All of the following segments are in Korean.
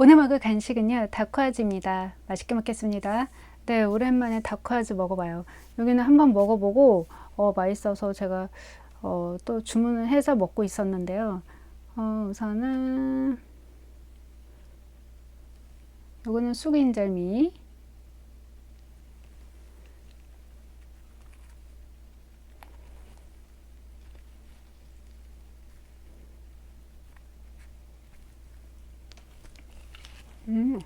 오늘 먹을 간식은요, 다쿠아즈입니다. 맛있게 먹겠습니다. 네, 오랜만에 다쿠아즈 먹어봐요. 여기는 한번 먹어보고 맛있어서 제가 또 주문을 해서 먹고 있었는데요. 우선은 요거는 쑥인절미, 음.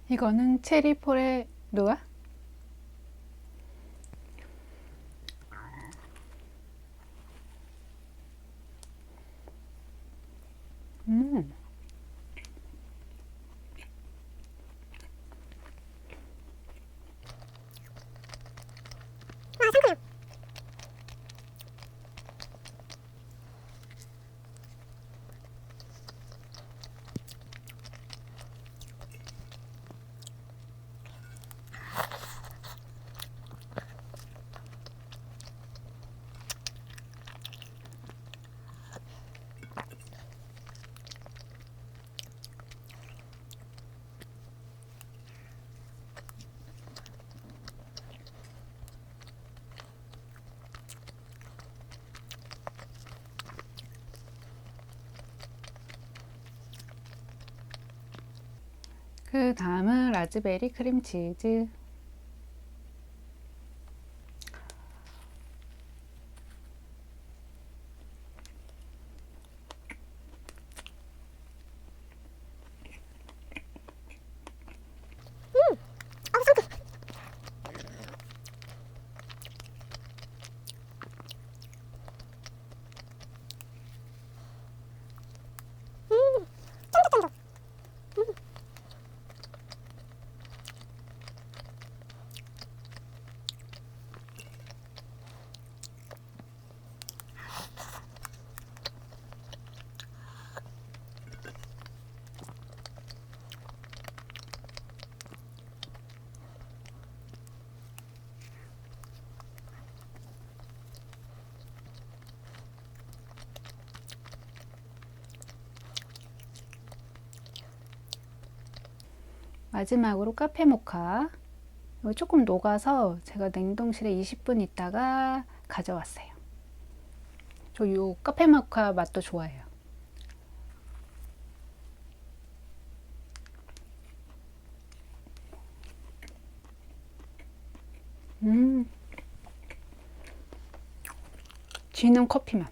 이거는 체리 포레 누아? 음. 그 다음은 라즈베리 크림치즈. 마지막으로 카페 모카. 이거 조금 녹아서 제가 냉동실에 20분 있다가 가져왔어요. 저 요 카페 모카 맛도 좋아해요. 진한 커피 맛.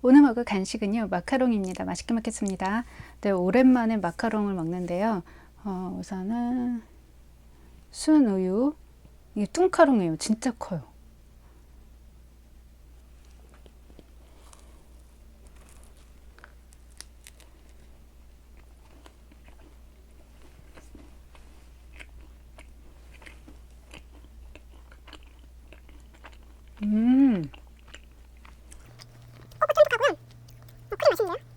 오늘 먹을 간식은요, 마카롱입니다. 맛있게 먹겠습니다. 네, 오랜만에 마카롱을 먹는데요. 우선은 순우유. 이게 뚱카롱이에요. 진짜 커요. 음, 쫀득하고요. 크림 맛있는데요?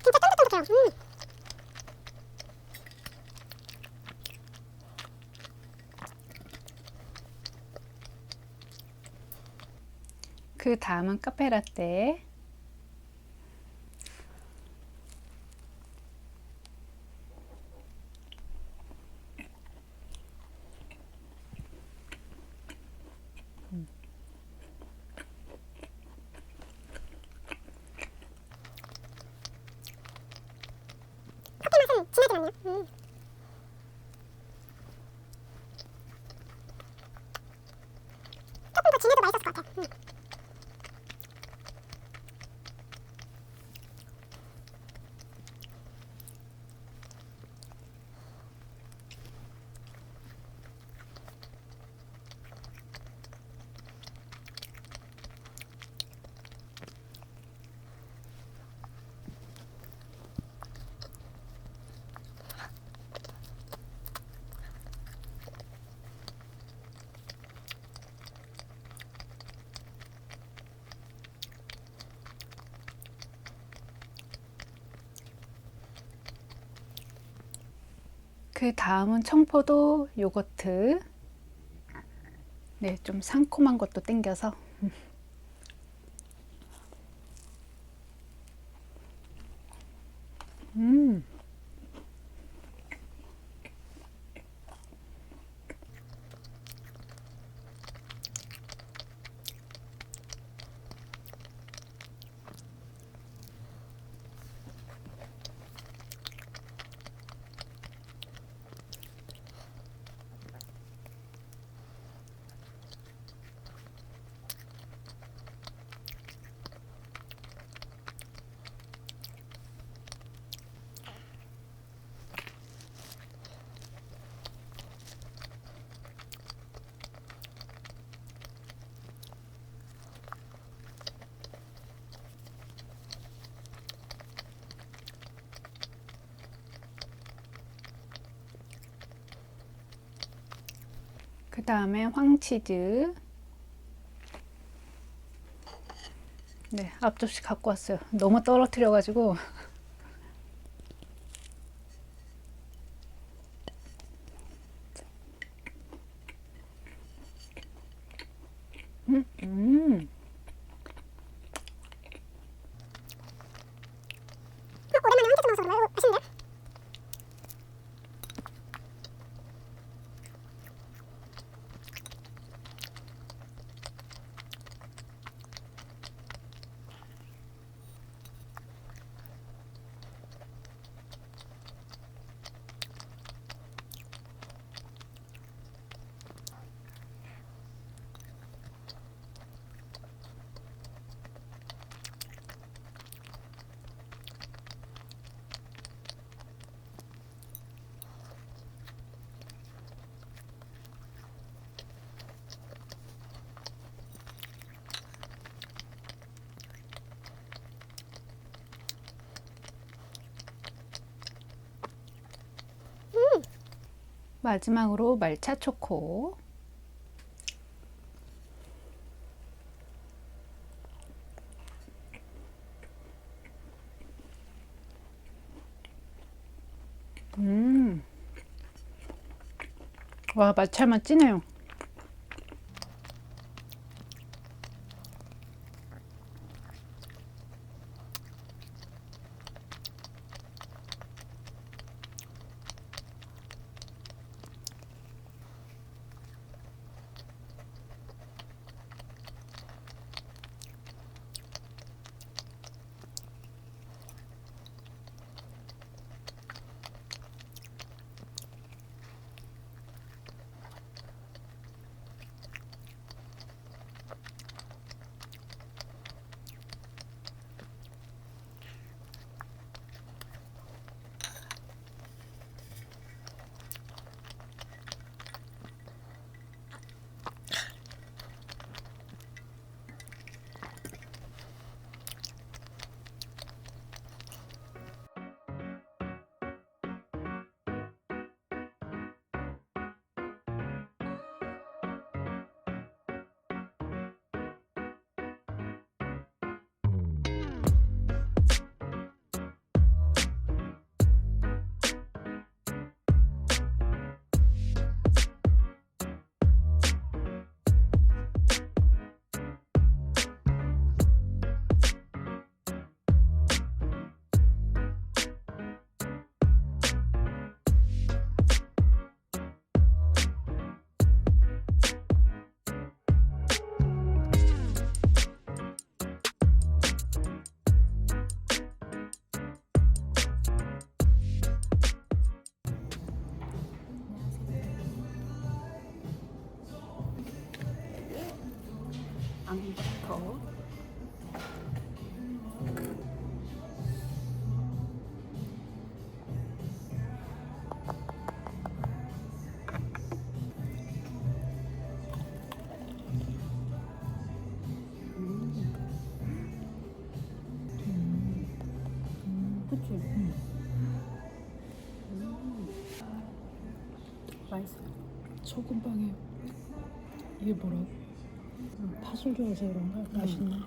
진짜 쫀득쫀득해요. 그 다음은 카페라떼. 커피 맛은 진하게 나네요. 조금 더 진해도 맛있었을 것 같아요. 그 다음은 청포도 요거트. 네, 좀 상콤한 것도 땡겨서. 음, 그 다음에 황치즈. 네, 앞접시 갖고 왔어요. 너무 떨어뜨려가지고. 음, 음. 오랜만에 황제도 먹어서 그런가요? 맛있는데요? 마지막으로 말차 초코. 음, 와, 마차 맛 진해요. 안부터 그치? 맛있어. 소금빵에 이게 뭐라고? 팥을 좋아해서 그런가? 맛있네.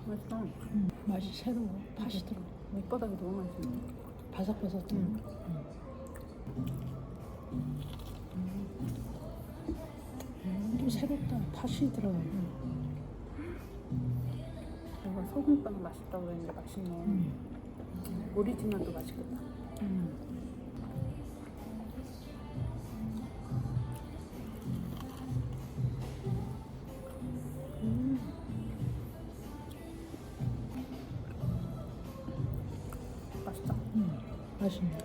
맛있어. 맛이 새로워. 팥이 들어. 밑바닥이 너무 맛있어. 바삭바삭해. 좀 새롭다. 팥이 들어가. 내가 소금빵 맛있다고 그랬는데 맛있네. 오리지널도 맛있겠다. 맛있다. 맛있네.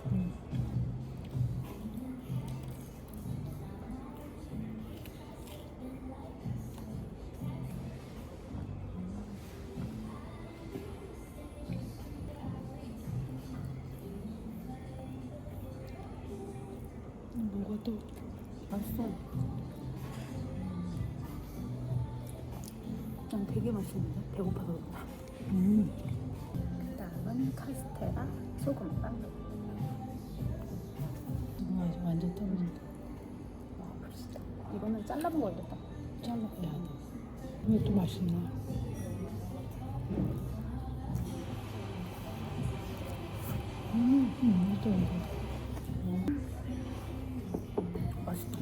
뭐가 또 맛있어. 난 되게 맛있는데 배고파서 그런가. 그다음은 카스테라 소금빵. 맛이 완전 떨어진다. 와, 맛있다. 이거는 잘라 먹어야겠다. 잘라야 돼. 이것도 맛있네. 이것도 이거. 맛있다.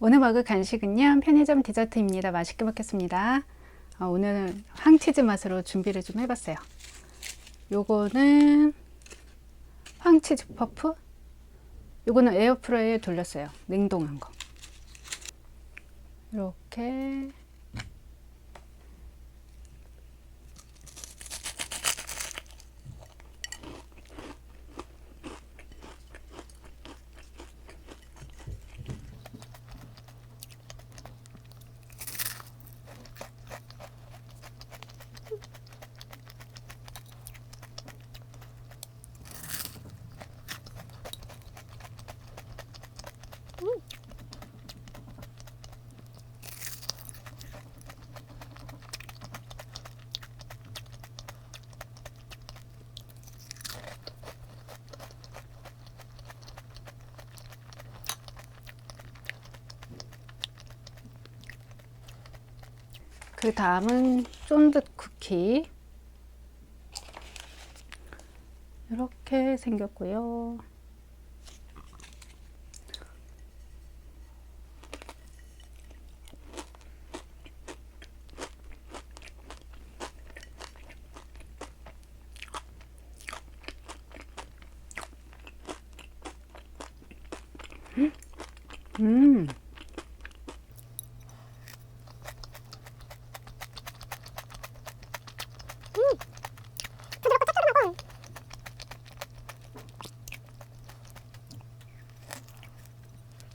오늘 먹을 간식은요, 편의점 디저트입니다. 맛있게 먹겠습니다. 오늘 황치즈 맛으로 준비를 좀 해봤어요. 요거는 황치즈 퍼프, 요거는 에어프라이어에 돌렸어요. 냉동한 거. 이렇게 그 다음은 쫀득 쿠키. 이렇게 생겼고요. 음. 부드럽고 짭조름하고.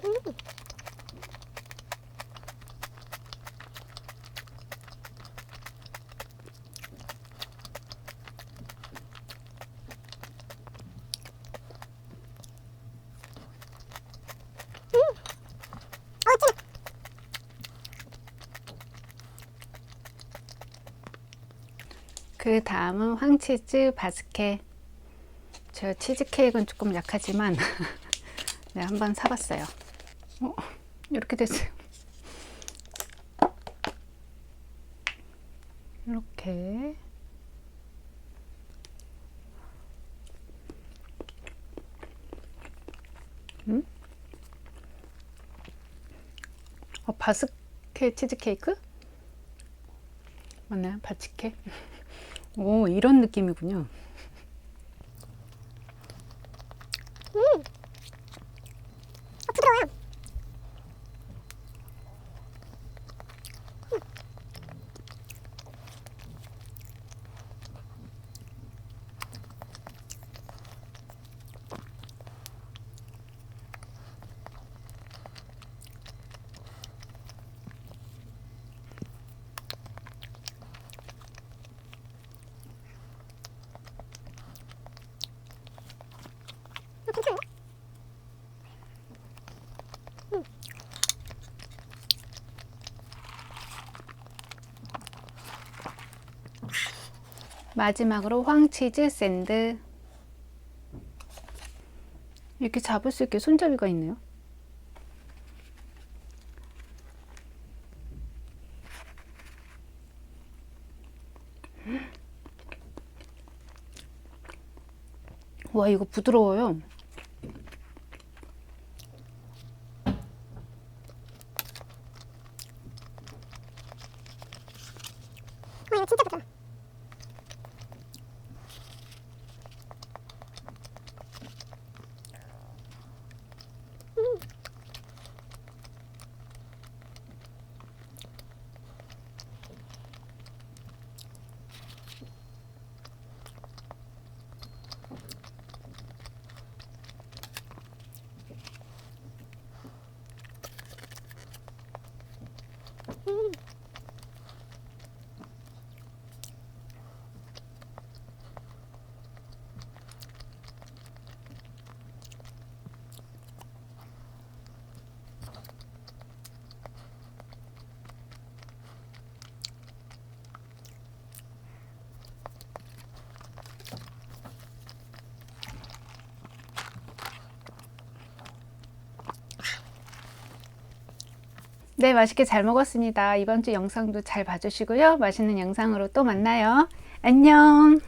진해. 그 다음은 황치즈 바스켓. 제가 치즈케이크는 조금 약하지만 네, 한번 사봤어요. 이렇게 됐어요. 이렇게 바스켓 치즈케이크? 맞나요? 바치케? 오, 이런 느낌이군요. 부드러워요. 괜찮은데? 마지막으로 황치즈 샌드. 이렇게 잡을 수 있게 손잡이가 있네요. 와, 이거 부드러워요. 이거 진짜 부드러워. 네, 맛있게 잘 먹었습니다. 이번 주 영상도 잘 봐주시고요. 맛있는 영상으로 또 만나요. 안녕.